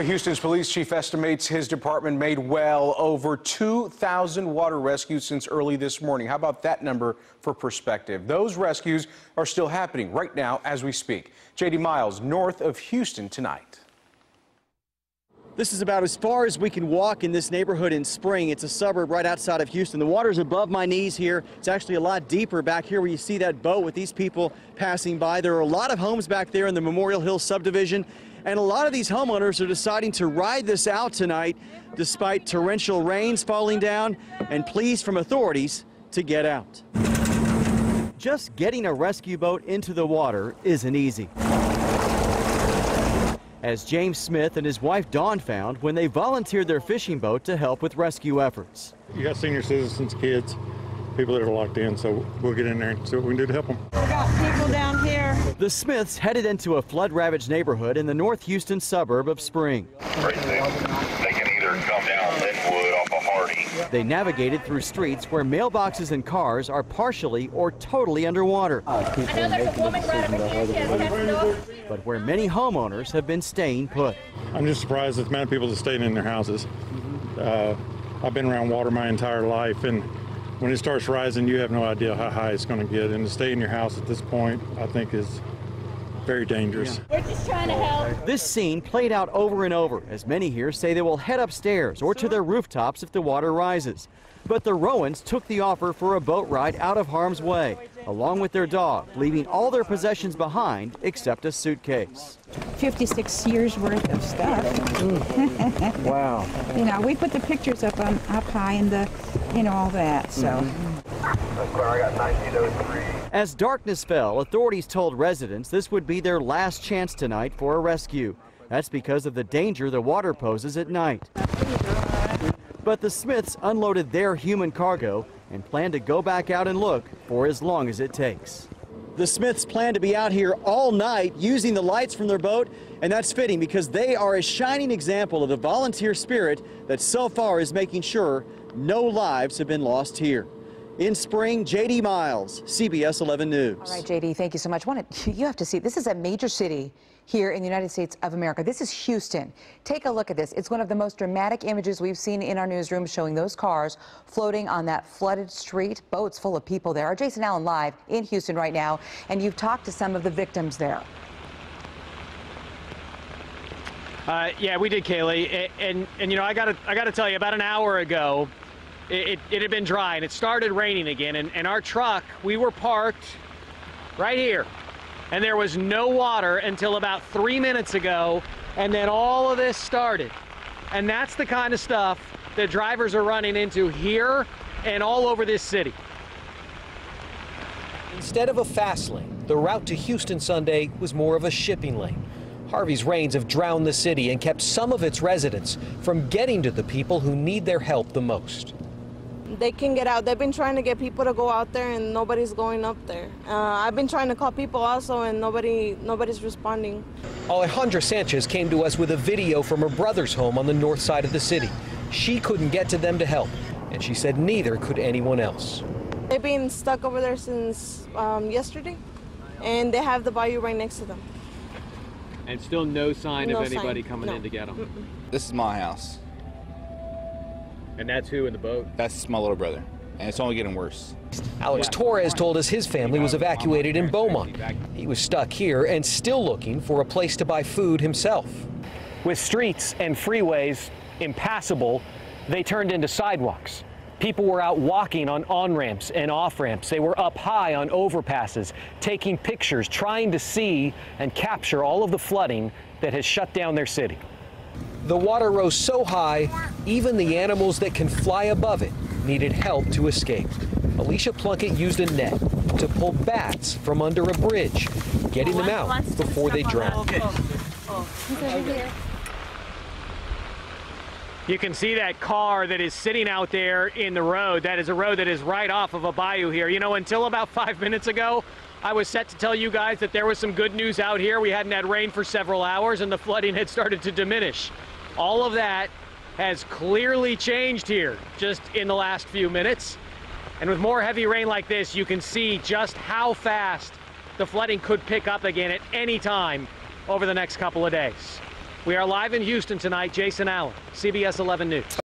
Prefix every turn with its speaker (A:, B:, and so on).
A: Houston's police chief estimates his department made well over 2,000 water rescues since early this morning. How about that number for perspective? Those rescues are still happening right now as we speak. J.D. Miles north of Houston tonight.
B: This is about as far as we can walk in this neighborhood in Spring. It's a suburb right outside of Houston. The water's above my knees here. It's actually a lot deeper back here where you see that boat with these people passing by. There are a lot of homes back there in the Memorial Hill subdivision, and a lot of these homeowners are deciding to ride this out tonight despite torrential rains falling down and pleas from authorities to get out. Just getting a rescue boat into the water isn't easy, as James Smith and his wife Dawn found when they volunteered their fishing boat to help with rescue efforts.
C: You got senior citizens, kids, people that are locked in, so we'll get in there and see what we can do to help them.
D: We got people down here.
B: The Smiths headed into a flood-ravaged neighborhood in the North Houston suburb of Spring.
E: They can either come down Linwood off of Hardy.
B: They navigated through streets where mailboxes and cars are partially or totally underwater.
D: I know there's a woman right over here. She has tested off.
B: But where many homeowners have been staying put.
C: I'm just surprised at the amount of people that stayed in their houses. I've been around water my entire life, and when it starts rising, you have no idea how high it's going to get. And to stay in your house at this point, I think is very dangerous.
D: We're just trying to help.
B: This scene played out over and over, as many here say they will head upstairs or to their rooftops if the water rises. But the Rowans took the offer for a boat ride out of harm's way, along with their dog, leaving all their possessions behind except a suitcase.
F: 56 years worth of stuff.
B: Wow.
F: You know, we put the pictures up high in the, all that, so.
E: I got 1903.
B: As darkness fell, authorities told residents this would be their last chance tonight for a rescue. That's because of the danger the water poses at night. But the Smiths unloaded their human cargo and plan to go back out and look for as long as it takes. The Smiths plan to be out here all night using the lights from their boat, and that's fitting because they are a shining example of the volunteer spirit that so far is making sure no lives have been lost here. In Spring, J.D. Miles, CBS 11 News.
G: All right, J.D., thank you so much. You have to see, this is a major city here in the United States of America. This is Houston. Take a look at this. It's one of the most dramatic images we've seen in our newsroom, showing those cars floating on that flooded street, boats full of people there. Our Jason Allen live in Houston right now, and you've talked to some of the victims there.
H: Yeah, we did, Kaylee, and I gotta tell you, about an hour ago, it had been dry and it started raining again, and our truck, we were parked right here, and there was no water until about 3 minutes ago, and then all of this started. And that's the kind of stuff that drivers are running into here and all over this city.
I: Instead of a fast lane, the route to Houston Sunday was more of a shipping lane. Harvey's rains have drowned the city and kept some of its residents from getting to the people who need their help the most.
J: They can get out. They've been trying to get people to go out there, and nobody's going up there. I've been trying to call people also, and nobody's responding.
I: Alejandra Sanchez came to us with a video from her brother's home on the north side of the city. She couldn't get to them to help, and she said neither could anyone else.
J: They've been stuck over there since yesterday, and they have the bayou right next to them.
H: And still no sign
J: No
H: of anybody
J: sign.
H: coming
J: No.
H: in to get them.
K: This is my house.
H: And that's who in the boat?
K: That's my little brother, and it's only getting worse.
I: Alex Torres told us his family was evacuated in Beaumont. He was stuck here and still looking for a place to buy food himself.
L: With streets and freeways impassable, they turned into sidewalks. People were out walking on on-ramps and off-ramps. They were up high on overpasses, taking pictures, trying to see and capture all of the flooding that has shut down their city.
I: The water rose so high, even the animals that can fly above it needed help to escape. Alicia Plunkett used a net to pull bats from under a bridge, getting them out before they drowned.
H: You can see that car that is sitting out there in the road. That is a road that is right off of a bayou here. Until about 5 minutes ago, I was set to tell you guys that there was some good news out here. We hadn't had rain for several hours and the flooding had started to diminish. All of that has clearly changed here just in the last few minutes. And with more heavy rain like this, you can see just how fast the flooding could pick up again at any time over the next couple of days. We are live in Houston tonight. Jason Allen, CBS 11 News.